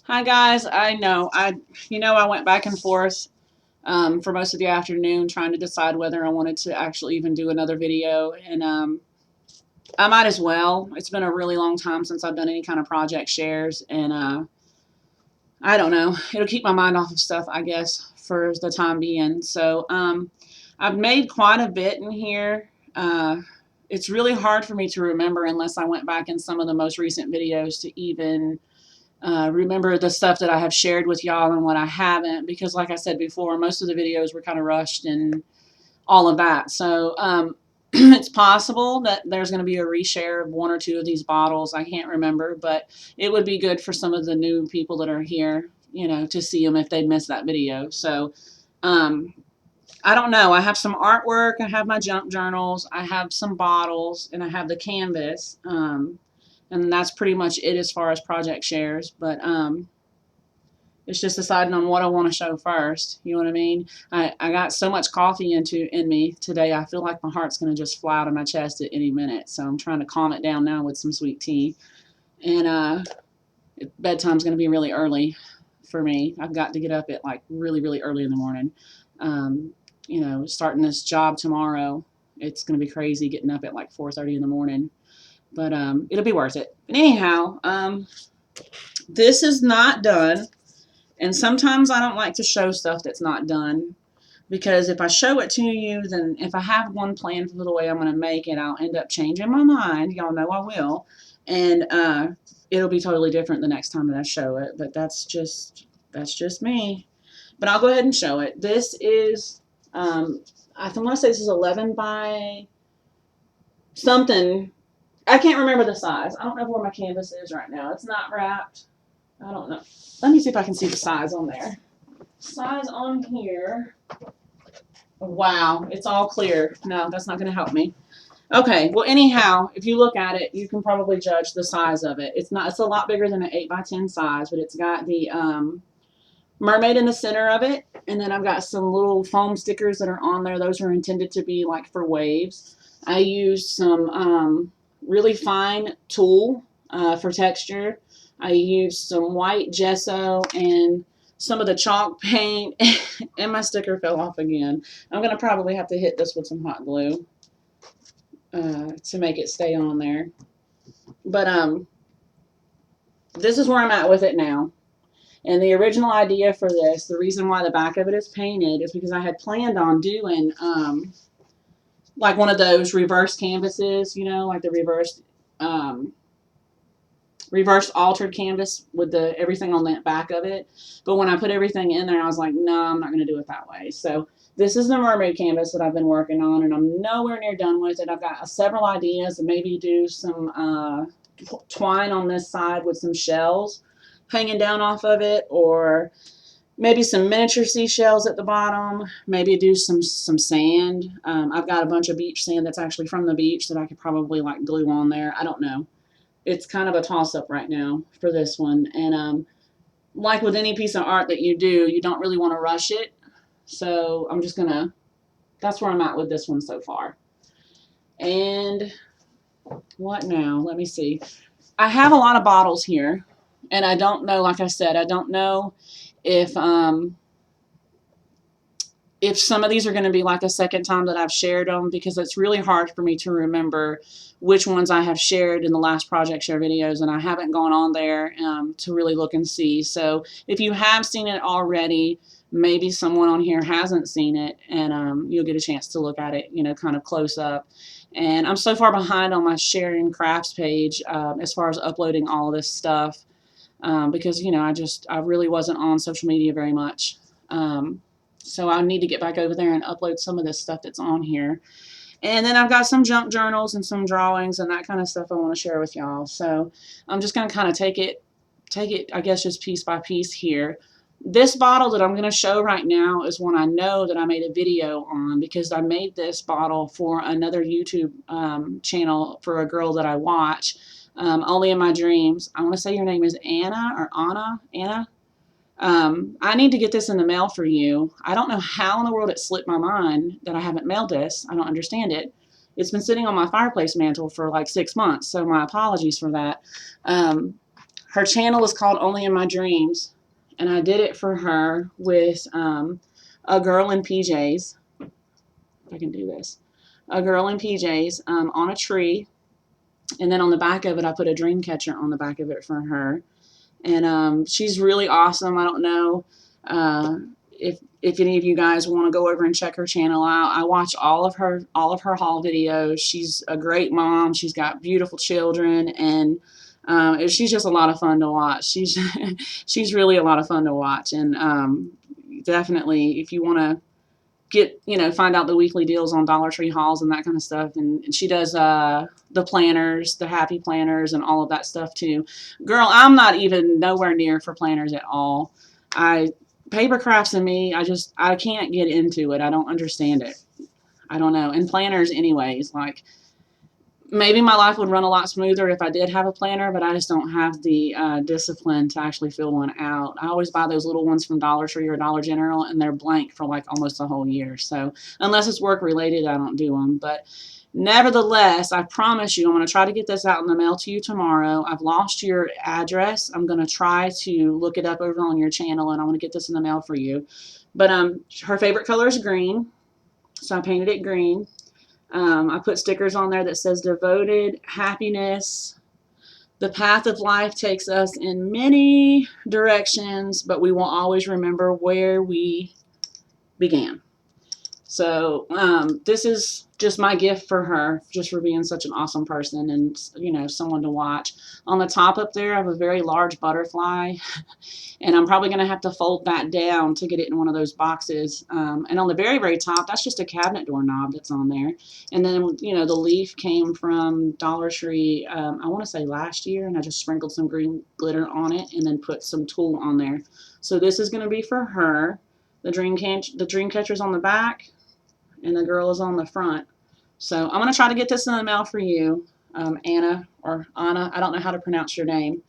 Hi guys, I know I went back and forth for most of the afternoon trying to decide whether I wanted to actually even do another video, and I might as well. It's been a really long time since I've done any kind of project shares, and I don't know. It'll keep my mind off of stuff, I guess, for the time being. So I've made quite a bit in here. It's really hard for me to remember unless I went back in some of the most recent videos to even remember the stuff that I have shared with y'all and what I haven't, because like I said before, most of the videos were kind of rushed and all of that. So it's possible that there's going to be a reshare of one or two of these bottles. I can't remember, but it would be good for some of the new people that are here, to see them if they missed that video. So um, I don't know. I have some artwork. I have my junk journals. I have some bottles, and I have the canvas. And that's pretty much it as far as project shares. But it's just deciding on what I want to show first. You know what I mean? I got so much coffee in me today. I feel like my heart's going to just fly out of my chest at any minute. So I'm trying to calm it down now with some sweet tea. And bedtime's going to be really early for me. I've got to get up at like really, really early in the morning. Um, starting this job tomorrow, it's going to be crazy getting up at like 4:30 in the morning. But it'll be worth it. But anyhow, this is not done. And sometimes I don't like to show stuff that's not done, because if I show it to you, then if I have one plan for the way I'm going to make it, I'll end up changing my mind. Y'all know I will. And it'll be totally different the next time that I show it. But that's just me. But I'll go ahead and show it. This is, I want to say this is 11 by something. I can't remember the size. I don't know where my canvas is right now. It's not wrapped. I don't know. Let me see if I can see the size on there. Size on here. Wow, it's all clear. No, that's not going to help me. Okay, well, anyhow, if you look at it, you can probably judge the size of it. It's not. It's a lot bigger than an 8 by 10 size, but it's got the mermaid in the center of it, and then I've got some little foam stickers that are on there. Those are intended to be like for waves. I used some really fine tulle for texture. I used some white gesso and some of the chalk paint, and my sticker fell off again. I'm going to probably have to hit this with some hot glue to make it stay on there. But this is where I'm at with it now. And the original idea for this, the reason why the back of it is painted, is because I had planned on doing like one of those reverse canvases, like the reverse altered canvas with the everything on that back of it. But when I put everything in there, I was like, no, I'm not going to do it that way. So this is the mermaid canvas that I've been working on, and I'm nowhere near done with it. I've got several ideas, and maybe do some twine on this side with some shells hanging down off of it, or maybe some miniature seashells at the bottom. Maybe do some sand. I've got a bunch of beach sand that's actually from the beach that I could probably like glue on there. I don't know. It's kind of a toss-up right now for this one. And like with any piece of art that you do, you don't really want to rush it. So I'm just gonna, that's where I'm at with this one so far. And what now? Let me see. I have a lot of bottles here, and I don't know, like I said, I don't know if some of these are going to be like a second time that I've shared them, because it's really hard for me to remember which ones I have shared in the last project share videos, and I haven't gone on there to really look and see. So if you have seen it already, maybe someone on here hasn't seen it, and you'll get a chance to look at it, kind of close up. And I'm so far behind on my sharing crafts page as far as uploading all of this stuff, because I really wasn't on social media very much. So I need to get back over there and upload some of this stuff that's on here. And then I've got some junk journals and some drawings and that kind of stuff I want to share with y'all. So I'm just going to kind of take it, I guess, just piece by piece here. This bottle that I'm going to show right now is one I know that I made a video on, because I made this bottle for another YouTube channel for a girl that I watch, Only in My Dreams. I want to say your name is Anna or Anna. Anna? I need to get this in the mail for you. I don't know how in the world it slipped my mind that I haven't mailed this. I don't understand it. It's been sitting on my fireplace mantle for like 6 months, so my apologies for that. her channel is called Only in My Dreams, and I did it for her with a girl in PJs. If I can do this. A girl in PJs on a tree, and then on the back of it, I put a dream catcher on the back of it for her. And she's really awesome. I don't know if any of you guys want to go over and check her channel out. I watch all of her haul videos. She's a great mom. She's got beautiful children, and she's just a lot of fun to watch. She's really a lot of fun to watch, and definitely if you want to get, find out the weekly deals on Dollar Tree hauls and that kind of stuff. And she does the planners, the happy planners, and all of that stuff too. Girl, I'm not even nowhere near for planners at all. Paper crafts and me, I can't get into it. I don't understand it. I don't know. And planners anyways, like, maybe my life would run a lot smoother if I did have a planner, but I just don't have the discipline to actually fill one out. I always buy those little ones from Dollar Tree or Dollar General, and they're blank for like almost a whole year. So unless it's work related, I don't do them. But nevertheless, I promise you, I'm going to try to get this out in the mail to you tomorrow. I've lost your address. I'm going to try to look it up over on your channel, and I want to get this in the mail for you. But her favorite color is green, so I painted it green. I put stickers on there that says devoted, happiness. The path of life takes us in many directions, but we will always remember where we began. So this is just my gift for her, just for being such an awesome person and, someone to watch. On the top up there, I have a very large butterfly, and I'm probably going to have to fold that down to get it in one of those boxes. And on the very, very top, that's just a cabinet door knob that's on there. And then, the leaf came from Dollar Tree, I want to say last year, and I just sprinkled some green glitter on it and then put some tulle on there. So this is going to be for her. The dream catcher's on the back, and the girl is on the front. So I'm going to try to get this in the mail for you, Anna, or Anna. I don't know how to pronounce your name.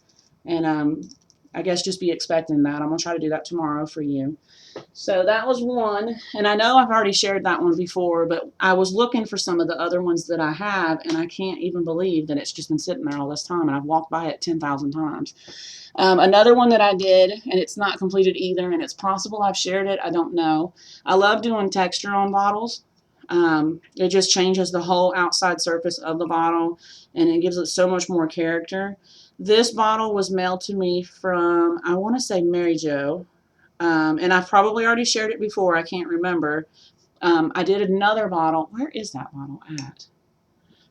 And I guess just be expecting that. I'm going to try to do that tomorrow for you. So that was one. And I know I've already shared that one before, but I was looking for some of the other ones that I have, and I can't even believe that it's just been sitting there all this time, and I've walked by it 10,000 times. Another one that I did, and it's not completed either, and it's possible I've shared it. I don't know. I love doing texture on bottles. It just changes the whole outside surface of the bottle, and it gives it so much more character. This bottle was mailed to me from, I want to say, Mary Jo, and I've probably already shared it before. I can't remember. I did another bottle. Where is that bottle at?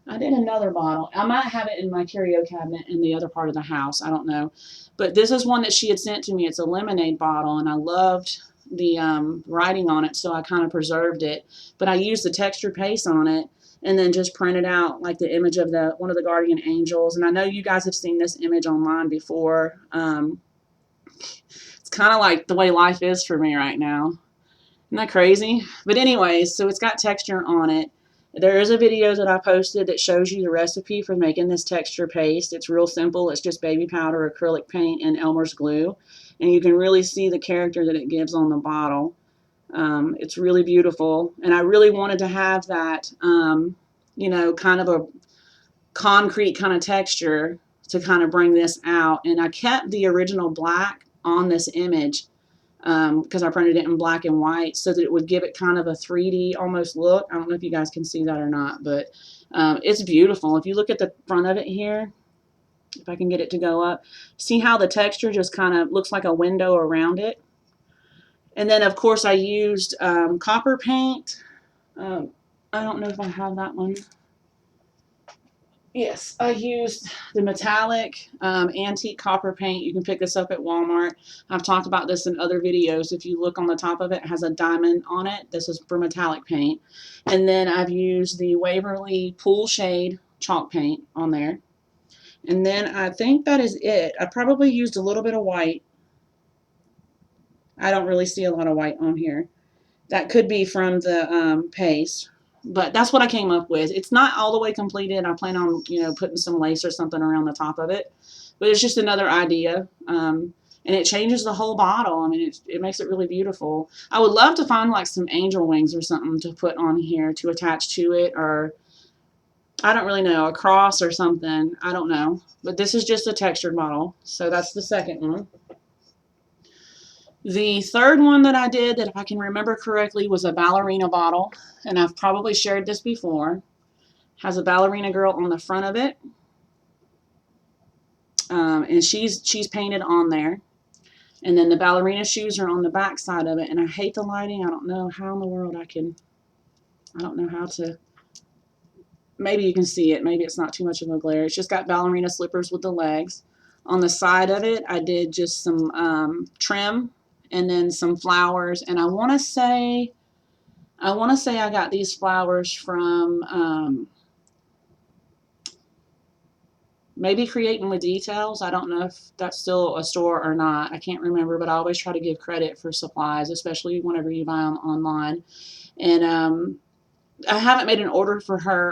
I did another bottle. I might have it in my curio cabinet in the other part of the house. I don't know. But this is one that she had sent to me. It's a lemonade bottle, and I loved the writing on it, so I kind of preserved it. But I used the texture paste on it and then just printed out like the image of one of the guardian angels. And I know you guys have seen this image online before. It's kind of like the way life is for me right now. Isn't that crazy? But anyways, so it's got texture on it. There is a video that I posted that shows you the recipe for making this texture paste. It's real simple. It's just baby powder, acrylic paint, and Elmer's glue. And you can really see the character that it gives on the bottle. It's really beautiful. And I really wanted to have that, kind of a concrete kind of texture to kind of bring this out. And I kept the original black on this image because I printed it in black and white so that it would give it kind of a 3D almost look. I don't know if you guys can see that or not, but it's beautiful. If you look at the front of it here, if I can get it to go up, see how the texture just kind of looks like a window around it. And then, of course, I used copper paint. I don't know if I have that one. Yes, I used the metallic antique copper paint. You can pick this up at Walmart. I've talked about this in other videos. If you look on the top of it, it has a diamond on it. This is for metallic paint. And then I've used the Waverly Pool Shade chalk paint on there. And then I think that is it. I probably used a little bit of white. I don't really see a lot of white on here. That could be from the paste. But that's what I came up with. It's not all the way completed. I plan on, putting some lace or something around the top of it. But it's just another idea. And it changes the whole bottle. I mean, it makes it really beautiful. I would love to find like some angel wings or something to put on here to attach to it. Or I don't really know, a cross or something. I don't know. But this is just a textured model. So that's the second one. The third one that I did, that if I can remember correctly, was a ballerina bottle. And I've probably shared this before. Has a ballerina girl on the front of it. And she's painted on there. And then the ballerina shoes are on the back side of it. And I hate the lighting. I don't know how in the world I don't know how to. Maybe you can see it. Maybe it's not too much of a glare. It's just got ballerina slippers with the legs. On the side of it, I did just some trim and then some flowers. And I want to say I got these flowers from maybe Creating with Details. I don't know if that's still a store or not. I can't remember, but I always try to give credit for supplies, especially whenever you buy them online. And I haven't made an order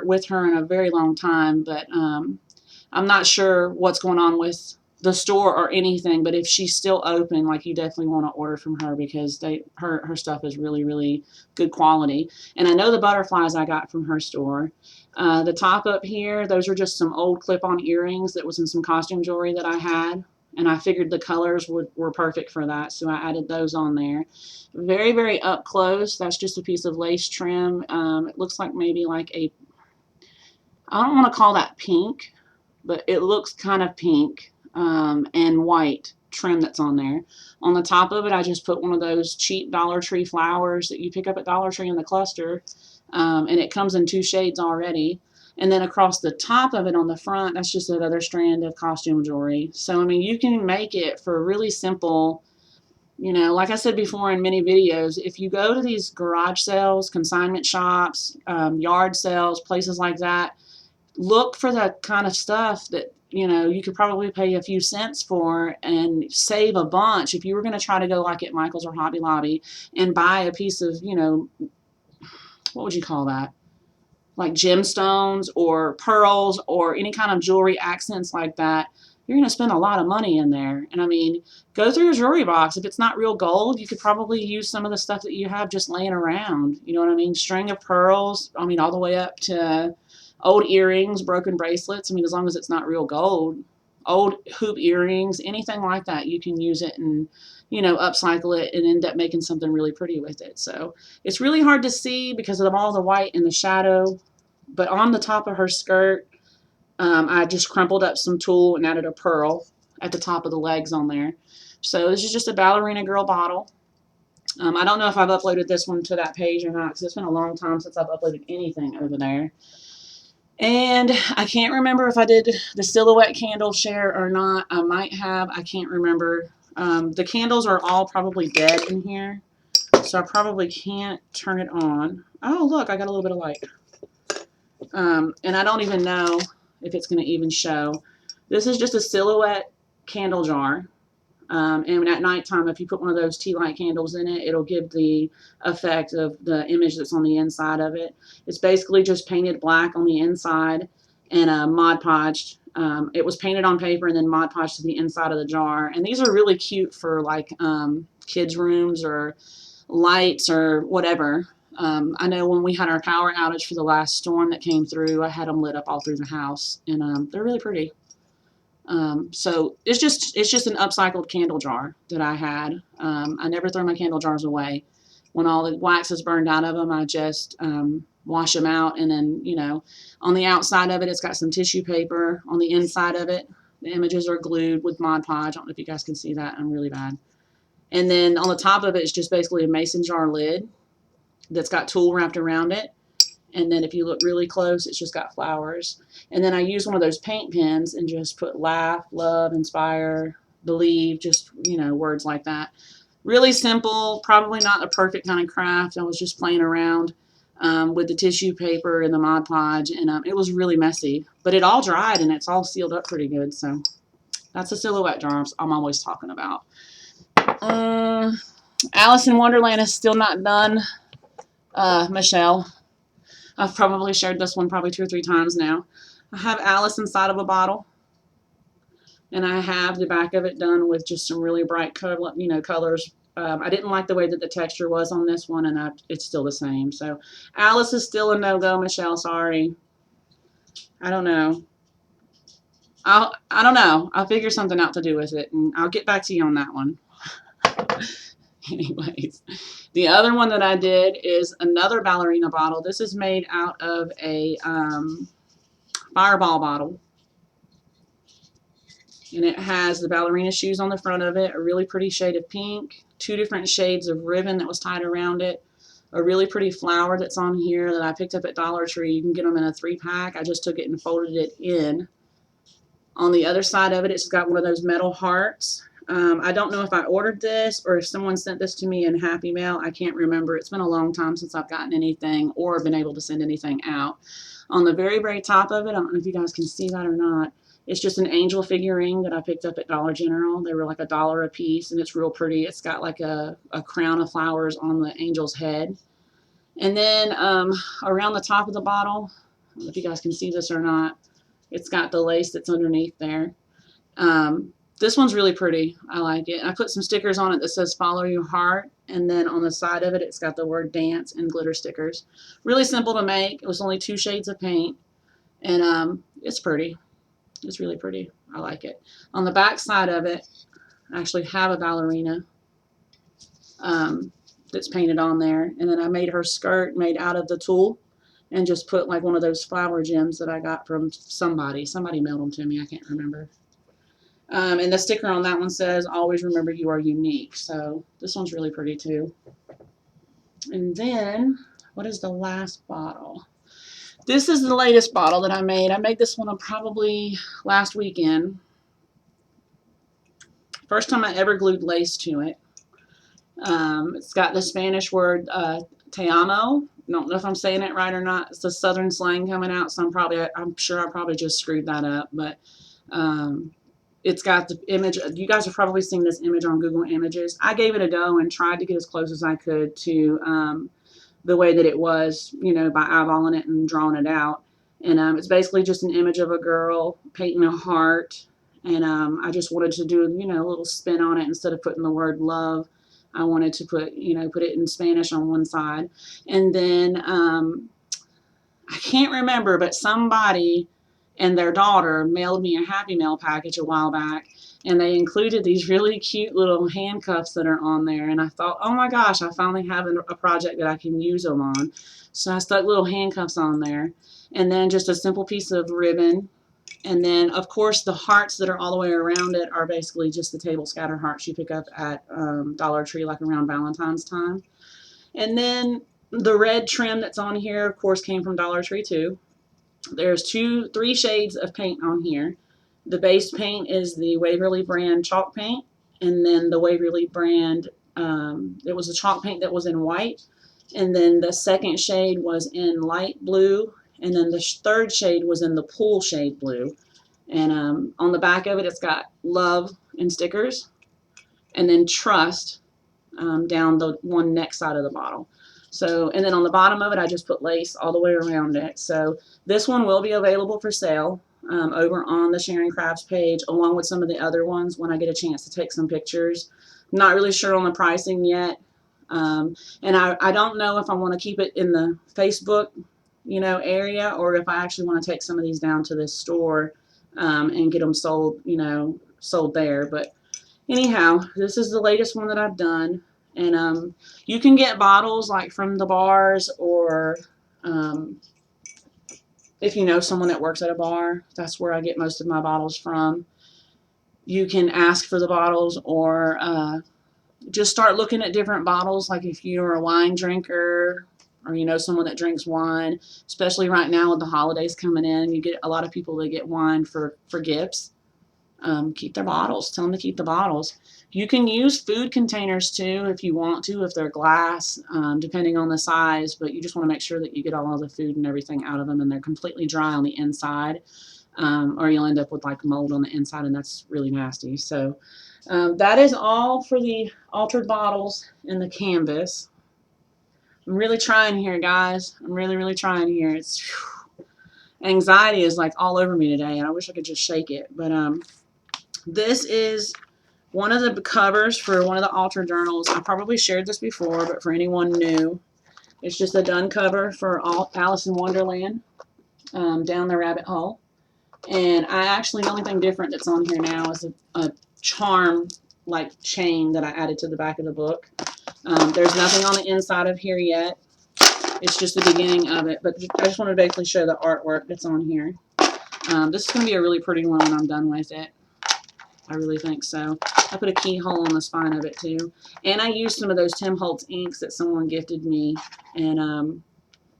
with her in a very long time, but I'm not sure what's going on with the store or anything. But if she's still open, like, you definitely want to order from her, because her stuff is really, really good quality. And I know the butterflies I got from her store. The top up here, those are just some old clip-on earrings that was in some costume jewelry that I had. And I figured the colors were perfect for that, so I added those on there. Very, very up close. That's just a piece of lace trim. It looks like maybe like I don't want to call that pink, but it looks kind of pink and white trim that's on there. On the top of it, I just put one of those cheap Dollar Tree flowers that you pick up at Dollar Tree in the cluster, and it comes in 2 shades already. And then across the top of it on the front, that's just another strand of costume jewelry. So, I mean, you can make it for really simple. Like I said before in many videos, if you go to these garage sales, consignment shops, yard sales, places like that, look for the kind of stuff that, you could probably pay a few cents for and save a bunch. If you were going to try to go like at Michael's or Hobby Lobby and buy a piece of, what would you call that? Like gemstones or pearls or any kind of jewelry accents like that, you're going to spend a lot of money in there. And I mean, go through your jewelry box. If it's not real gold, you could probably use some of the stuff that you have just laying around. You know what I mean? String of pearls, I mean, all the way up to old earrings, broken bracelets. I mean, as long as it's not real gold, old hoop earrings, anything like that, you can use it and, upcycle it and end up making something really pretty with it. So it's really hard to see because of all the white and the shadow. But on the top of her skirt, I just crumpled up some tulle and added a pearl at the top of the legs on there. So this is just a ballerina girl bottle. I don't know if I've uploaded this one to that page or not, because it's been a long time since I've uploaded anything over there. And I can't remember if I did the silhouette candle share or not. I might have. I can't remember. The candles are all probably dead in here, so I probably can't turn it on. Oh, look, I got a little bit of light. And I don't even know if it's going to even show. This is just a silhouette candle jar. And at nighttime, if you put one of those tea light candles in it, it'll give the effect of the image that's on the inside of it. It's basically just painted black on the inside and Mod Podged. It was painted on paper and then Mod Podged to the inside of the jar. And these are really cute for like kids' rooms or lights or whatever. I know when we had our power outage for the last storm that came through, I had them lit up all through the house, and they're really pretty. So it's just an upcycled candle jar that I had. I never throw my candle jars away. When all the wax is burned out of them, I just wash them out, and then, on the outside of it, it's got some tissue paper. On the inside of it, the images are glued with Mod Podge. I don't know if you guys can see that. I'm really bad. And then on the top of it, it's just basically a mason jar lid that's got tulle wrapped around it. And then if you look really close, it's just got flowers. And then I use one of those paint pens and just put laugh, love, inspire, believe, just, words like that. Really simple, probably not the perfect kind of craft. I was just playing around with the tissue paper and the Mod Podge, and it was really messy. But it all dried and it's all sealed up pretty good. So that's a silhouette jar I'm always talking about. Alice in Wonderland is still not done. Michelle. I've probably shared this one probably 2 or 3 times now. I have Alice inside of a bottle, and I have the back of it done with just some really bright colors. I didn't like the way that the texture was on this one, and it's still the same. So Alice is still a no-go, Michelle, sorry. I don't know. I don't know. I'll figure something out to do with it, and I'll get back to you on that one. Anyways, the other one that I did is another ballerina bottle. This is made out of a Fireball bottle. And it has the ballerina shoes on the front of it, a really pretty shade of pink, 2 different shades of ribbon that was tied around it, a really pretty flower that's on here that I picked up at Dollar Tree. You can get them in a 3-pack. I just took it and folded it in. On the other side of it, it's got one of those metal hearts. I don't know if I ordered this or if someone sent this to me in Happy Mail. I can't remember. It's been a long time since I've gotten anything or been able to send anything out. On the very, very top of it, I don't know if you guys can see that or not, it's just an angel figurine that I picked up at Dollar General. They were like $1 a piece, and it's real pretty. It's got like a crown of flowers on the angel's head. And then around the top of the bottle, I don't know if you guys can see this or not, it's got the lace that's underneath there. This one's really pretty. I like it. I put some stickers on it that says follow your heart, and then on the side of it, it's got the word dance and glitter stickers. Really simple to make. It was only 2 shades of paint, and it's pretty. It's really pretty. I like it. On the back side of it, I actually have a ballerina that's painted on there. And then I made her skirt made out of the tulle and just put like one of those flower gems that I got from somebody. Somebody mailed them to me. I can't remember. And the sticker on that one says, always remember you are unique. So this one's really pretty too. And then, what is the last bottle? This is the latest bottle that I made. I made this one probably last weekend. First time I ever glued lace to it. It's got the Spanish word te amo. Don't know if I'm saying it right or not. It's the southern slang coming out, so I'm sure I probably just screwed that up. But it's got the image. You guys have probably seen this image on Google Images. I gave it a go and tried to get as close as I could to the way that it was, you know, by eyeballing it and drawing it out. And it's basically just an image of a girl painting a heart. And I just wanted to do, you know, a little spin on it. Instead of putting the word love, I wanted to put it in Spanish on one side. And then I can't remember, but somebody and their daughter mailed me a Happy Mail package a while back, and they included these really cute little handcuffs that are on there. And I thought, oh my gosh, I finally have a project that I can use them on. So I stuck little handcuffs on there, and then just a simple piece of ribbon. And then, of course, the hearts that are all the way around it are basically just the table scatter hearts you pick up at Dollar Tree, like around Valentine's time. And then the red trim that's on here, of course, came from Dollar Tree too. There's 3 shades of paint on here. The base paint is the Waverly brand chalk paint, and then the Waverly brand, it was a chalk paint that was in white, and then the second shade was in light blue, and then the third shade was in the pool shade blue. And on the back of it, it's got love and stickers, and then trust down the one next side of the bottle. So, and then on the bottom of it, I just put lace all the way around it. So this one will be available for sale over on the Sharon Crafts page, along with some of the other ones when I get a chance to take some pictures. Not really sure on the pricing yet. And I don't know if I want to keep it in the Facebook, area, or if I actually want to take some of these down to this store and get them sold, sold there. But anyhow, this is the latest one that I've done. And you can get bottles like from the bars, or if you know someone that works at a bar, that's where I get most of my bottles from. You can ask for the bottles, or just start looking at different bottles. Like if you're a wine drinker, or you know someone that drinks wine, especially right now with the holidays coming in, you get a lot of people that get wine for gifts. Keep their bottles. Tell them to keep the bottles. You can use food containers too if you want to, if they're glass, depending on the size, but you just want to make sure that you get all of the food and everything out of them and they're completely dry on the inside, or you'll end up with like mold on the inside, and that's really nasty. So that is all for the altered bottles and the canvas. I'm really trying here, guys. I'm really, really trying here. Anxiety is like all over me today, and I wish I could just shake it. But this is one of the covers for one of the Altar journals. I probably shared this before, but for anyone new, it's just a done cover for Alice in Wonderland. down the rabbit hole. And I actually, the only thing different that's on here now is a charm like chain that I added to the back of the book. There's nothing on the inside of here yet. It's just the beginning of it, but I just wanted to basically show the artwork that's on here. This is going to be a really pretty one when I'm done with it. I really think so. I put a keyhole on the spine of it too. And I used some of those Tim Holtz inks that someone gifted me, and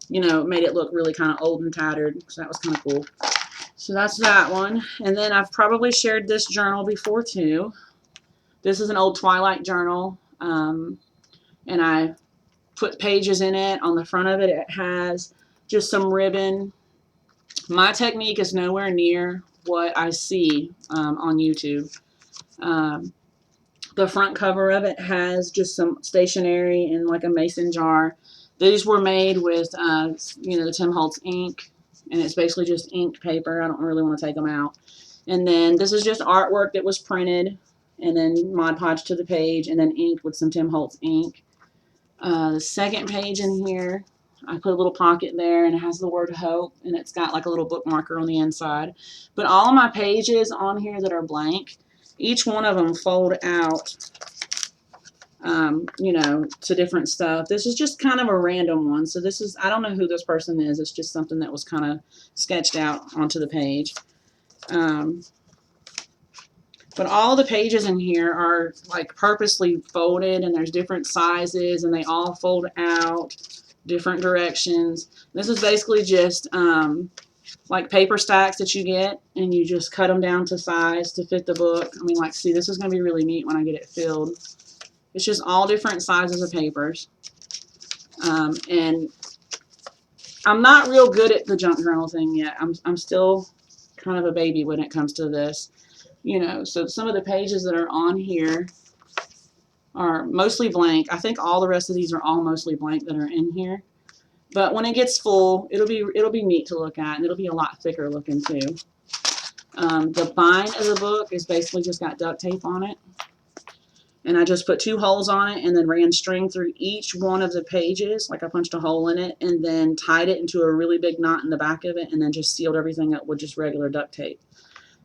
you know, made it look really kind of old and tattered, so that was kind of cool. So that's that one. And then I've probably shared this journal before too. This is an old Twilight journal, and I put pages in it. On the front of it, it has just some ribbon. My technique is nowhere near what I see on YouTube. The front cover of it has just some stationery in like a mason jar. These were made with, you know, the Tim Holtz ink, and it's basically just inked paper. I don't really want to take them out. And then this is just artwork that was printed and then Mod Podge to the page and then inked with some Tim Holtz ink. The second page in here, I put a little pocket there, and it has the word hope, and it's got like a little bookmarker on the inside. But all of my pages on here that are blank, each one of them fold out, you know, to different stuff. This is just kind of a random one. So this is, I don't know who this person is. It's just something that was kind of sketched out onto the page. But all the pages in here are like purposely folded, and there's different sizes, and they all fold out different directions. This is basically just like paper stacks that you get, and you just cut them down to size to fit the book. I mean, like, see, this is going to be really neat when I get it filled. It's just all different sizes of papers. And I'm not real good at the junk journal thing yet. I'm still kind of a baby when it comes to this. You know, so some of the pages that are on here are mostly blank. I think all the rest of these are all mostly blank that are in here. But when it gets full, it'll be neat to look at, and it'll be a lot thicker looking too. The bind of the book is basically just got duct tape on it. And I just put 2 holes on it and then ran string through each one of the pages, like I punched a hole in it, and then tied it into a really big knot in the back of it, and then just sealed everything up with just regular duct tape.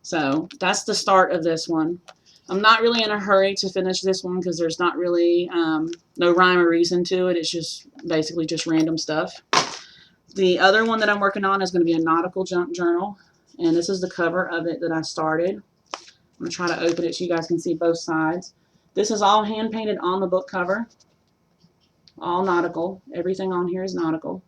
So that's the start of this one. I'm not really in a hurry to finish this one because there's not really no rhyme or reason to it. It's just basically just random stuff. The other one that I'm working on is going to be a nautical junk journal, and this is the cover of it that I started. I'm going to try to open it so you guys can see both sides. This is all hand painted on the book cover, all nautical. Everything on here is nautical.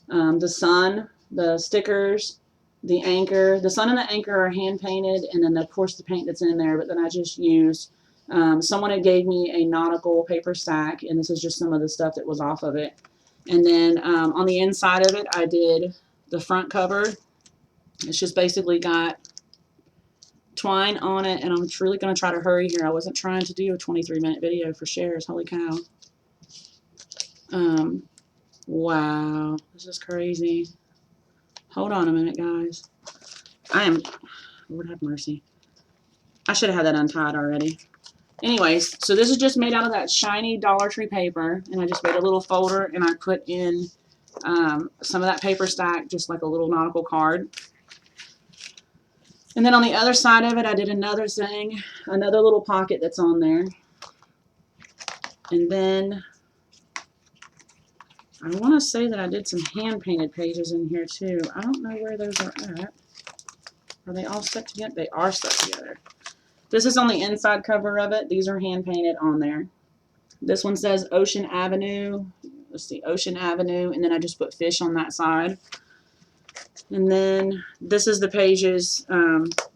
The sun, the stickers, the anchor. The sun and the anchor are hand painted, and then of course the paint that's in there, but then I just used, someone had gave me a nautical paper stack, and this is just some of the stuff that was off of it. And then on the inside of it, I did the front cover. It's just basically got twine on it, and I'm truly going to try to hurry here. I wasn't trying to do a 23-minute video for shares. Holy cow. Wow, this is crazy. Hold on a minute, guys. Lord have mercy. I should have had that untied already. Anyways, so this is just made out of that shiny Dollar Tree paper, and I just made a little folder, and I put in some of that paper stack, just like a little nautical card. And then on the other side of it, I did another thing, another little pocket that's on there. And then I want to say that I did some hand-painted pages in here too. I don't know where those are at. Are they all stuck together? They are stuck together. This is on the inside cover of it. These are hand-painted on there. This one says Ocean Avenue. Let's see, Ocean Avenue. And then I just put fish on that side. And then this is the pages.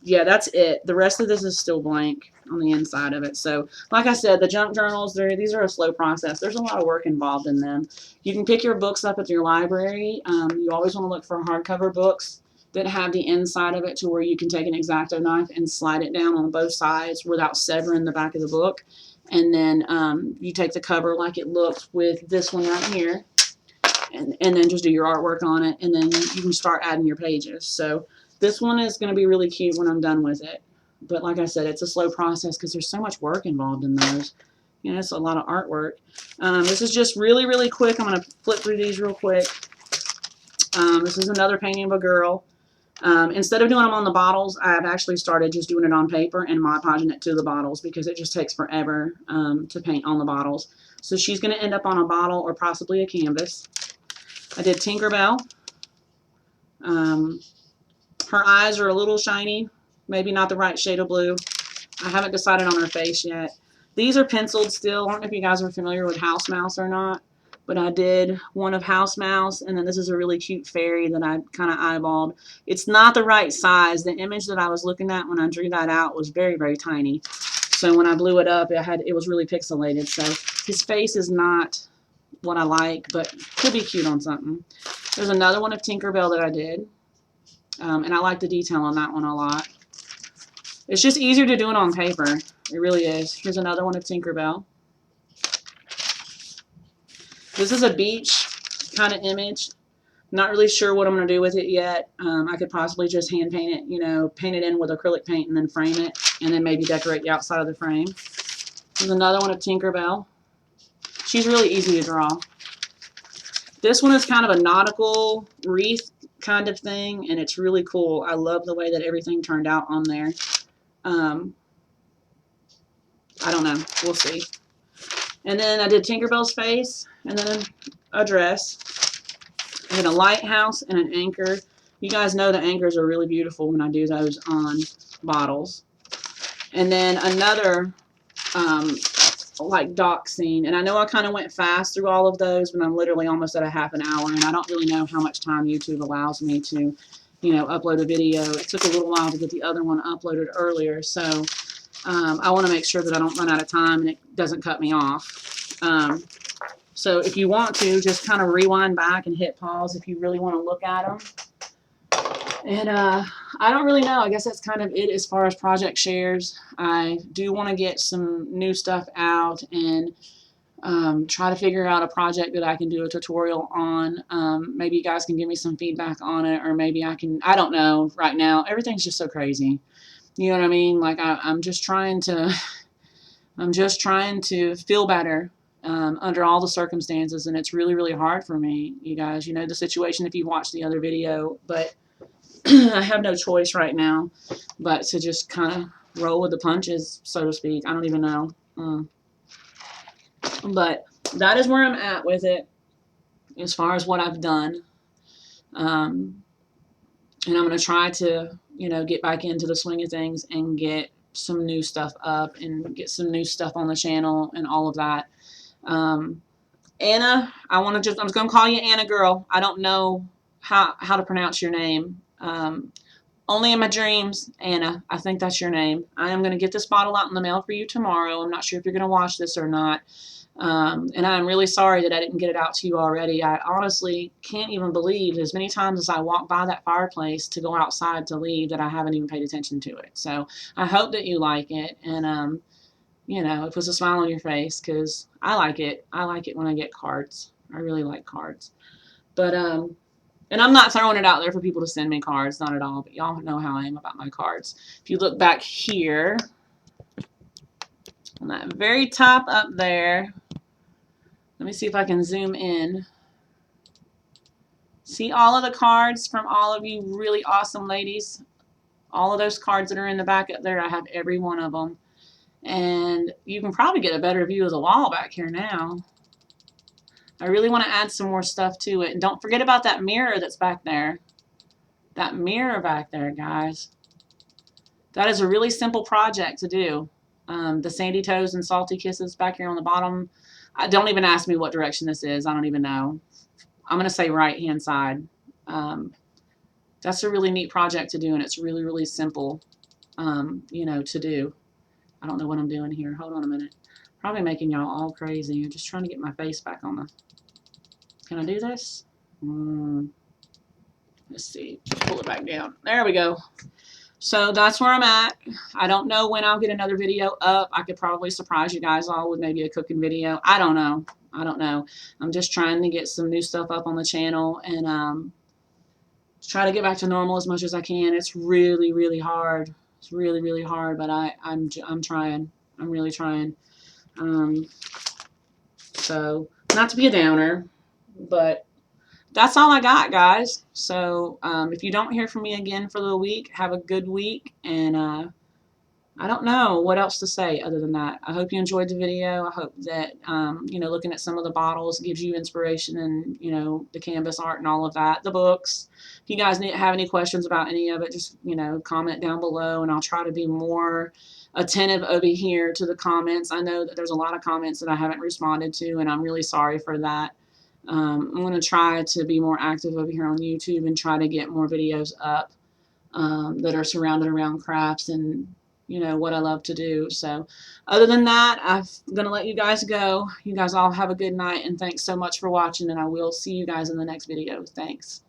Yeah, that's it. The rest of this is still blank on the inside of it. So, like I said, the junk journals, these are a slow process. There's a lot of work involved in them. You can pick your books up at your library. You always want to look for hardcover books that have the inside of it to where you can take an X-Acto knife and slide it down on both sides without severing the back of the book. And then you take the cover like it looks with this one right here. And then just do your artwork on it, and then you can start adding your pages. So this one is going to be really cute when I'm done with it. But like I said, it's a slow process because there's so much work involved in those. You know, it's a lot of artwork. This is just really, really quick. I'm going to flip through these real quick. This is another painting of a girl. Instead of doing them on the bottles, I've actually started just doing it on paper and Mod Podging it to the bottles because it just takes forever to paint on the bottles. So she's going to end up on a bottle or possibly a canvas. I did Tinkerbell. Her eyes are a little shiny, maybe not the right shade of blue. I haven't decided on her face yet. These are penciled still. I don't know if you guys are familiar with House Mouse or not, but I did one of House Mouse, and then this is a really cute fairy that I kind of eyeballed. It's not the right size. The image that I was looking at when I drew that out was very, very tiny. So when I blew it up, it was really pixelated. So his face is not what I like, but could be cute on something. There's another one of Tinkerbell that I did, and I like the detail on that one a lot. It's just easier to do it on paper. It really is. Here's another one of Tinkerbell. This is a beach kind of image. Not really sure what I'm going to do with it yet. I could possibly just hand paint it, you know, paint it in with acrylic paint and then frame it, and then maybe decorate the outside of the frame. Here's another one of Tinkerbell. She's really easy to draw. This one is kind of a nautical wreath kind of thing, and it's really cool. I love the way that everything turned out on there. I don't know. We'll see. And then I did Tinkerbell's face, and then a dress. I did a lighthouse and an anchor. You guys know the anchors are really beautiful when I do those on bottles. And then another like dock scene. And I know I kind of went fast through all of those, but I'm literally almost at a half an hour, and I don't really know how much time YouTube allows me to, you know, upload a video. It took a little while to get the other one uploaded earlier, so I want to make sure that I don't run out of time and it doesn't cut me off. So if you want to, just kind of rewind back and hit pause if you really want to look at them. And I don't really know. I guess that's kind of it as far as project shares. I do want to get some new stuff out and try to figure out a project that I can do a tutorial on. Maybe you guys can give me some feedback on it, or maybe I don't know right now. Everything's just so crazy. You know what I mean? Like I'm just trying to feel better under all the circumstances, and it's really, really hard for me. You guys, you know the situation if you watched the other video, but I have no choice right now but to just kind of roll with the punches, so to speak. I don't even know. But that is where I'm at with it as far as what I've done. And I'm going to try to, you know, get back into the swing of things and get some new stuff up and get some new stuff on the channel and all of that. Anna, I'm just going to call you Anna girl. I don't know how to pronounce your name. Only in my dreams, Anna. I think that's your name. I am going to get this bottle out in the mail for you tomorrow. I'm not sure if you're going to watch this or not. And I'm really sorry that I didn't get it out to you already. I honestly can't even believe as many times as I walk by that fireplace to go outside to leave that I haven't even paid attention to it. So I hope that you like it. And, you know, it puts a smile on your face because I like it. I like it when I get cards. I really like cards. But, and I'm not throwing it out there for people to send me cards, not at all, but y'all know how I am about my cards. If you look back here, on that very top up there, let me see if I can zoom in. See all of the cards from all of you really awesome ladies? All of those cards that are in the back up there, I have every one of them. And you can probably get a better view of the wall back here now. I really want to add some more stuff to it. And don't forget about that mirror that's back there. That mirror back there, guys. That is a really simple project to do. The Sandy Toes and Salty Kisses back here on the bottom. Don't even ask me what direction this is. I don't even know. I'm going to say right-hand side. That's a really neat project to do, and it's really, really simple, you know, to do. I don't know what I'm doing here. Hold on a minute. Probably making y'all all crazy. I'm just trying to get my face back on the... Can I do this? Let's see. Pull it back down. There we go. So that's where I'm at. I don't know when I'll get another video up. I could probably surprise you guys all with maybe a cooking video. I don't know. I don't know. I'm just trying to get some new stuff up on the channel and try to get back to normal as much as I can. It's really, really hard. It's really, really hard, but I'm trying. I'm really trying. So not to be a downer, but that's all I got, guys. So if you don't hear from me again for the week, have a good week, and I don't know what else to say other than that. I hope you enjoyed the video. I hope that, looking at some of the bottles gives you inspiration and, the canvas art and all of that, the books. If you guys have any questions about any of it, just, comment down below, and I'll try to be more attentive over here to the comments. I know that there's a lot of comments that I haven't responded to, and I'm really sorry for that. I'm going to try to be more active over here on YouTube and try to get more videos up that are surrounded around crafts and what I love to do. So other than that, I'm going to let you guys go. You guys all have a good night, and thanks so much for watching, and I will see you guys in the next video. Thanks.